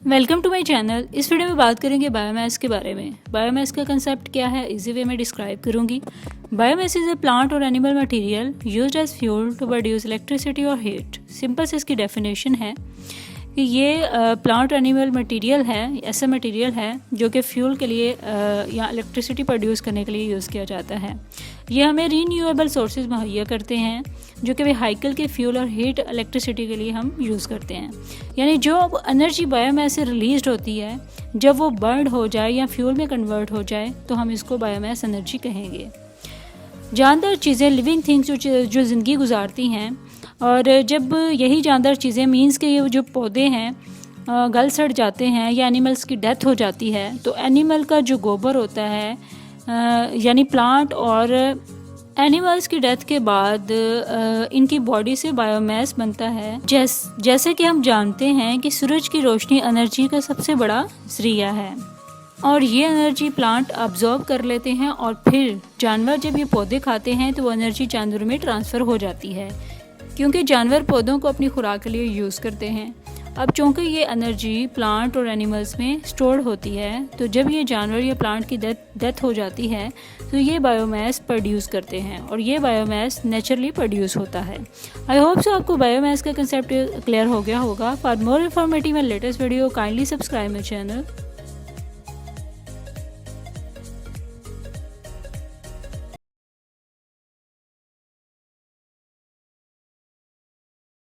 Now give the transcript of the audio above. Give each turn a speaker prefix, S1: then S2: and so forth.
S1: Welcome to my channel. इस video में बात करेंगे बायोमास के बारे में। बायोमास का कंसेप्ट क्या है, इजी वे में डिस्क्राइब करूंगी। बायोमास इज ए प्लांट और animal material used as fuel to produce electricity और हीट। सिंपल से इसकी डेफिनेशन है कि ये प्लांट और एनिमल मटेरियल है, ऐसा मटेरियल है जो कि फ्यूल के लिए या इलेक्ट्रिसिटी प्रोड्यूस करने के लिए यूज़ किया जाता है। ये हमें रीन्यूएबल सोर्सेज मुहैया करते हैं जो कि व्हीकल के फ्यूल और हीट इलेक्ट्रिसिटी के लिए हम यूज़ करते हैं। यानी जो एनर्जी बायोमास से रिलीज़ होती है, जब वो बर्न हो जाए या फ्यूल में कन्वर्ट हो जाए तो हम इसको बायोमास एनर्जी कहेंगे। जानदार चीज़ें, लिविंग थिंग्स जो ज़िंदगी गुजारती हैं, और जब यही जानदार चीज़ें मीन्स के ये जो पौधे हैं गल सड़ जाते हैं या एनिमल्स की डेथ हो जाती है, तो एनिमल का जो गोबर होता है यानी प्लांट और एनिमल्स की डेथ के बाद इनकी बॉडी से बायोमास बनता है। जैसे कि हम जानते हैं कि सूरज की रोशनी एनर्जी का सबसे बड़ा ज़रिया है और ये एनर्जी प्लांट अब्जॉर्ब कर लेते हैं और फिर जानवर जब ये पौधे खाते हैं तो वो एनर्जी जानवरों में ट्रांसफ़र हो जाती है, क्योंकि जानवर पौधों को अपनी खुराक के लिए यूज़ करते हैं। अब चूँकि ये एनर्जी प्लांट और एनिमल्स में स्टोर्ड होती है, तो जब ये जानवर या प्लांट की डेथ हो जाती है तो ये बायोमास प्रोड्यूस करते हैं और ये बायोमास नेचुरली प्रोड्यूस होता है। आई होप सो आपको बायोमास का कंसेप्ट क्लियर हो गया होगा। For more informative and latest video kindly subscribe my channel.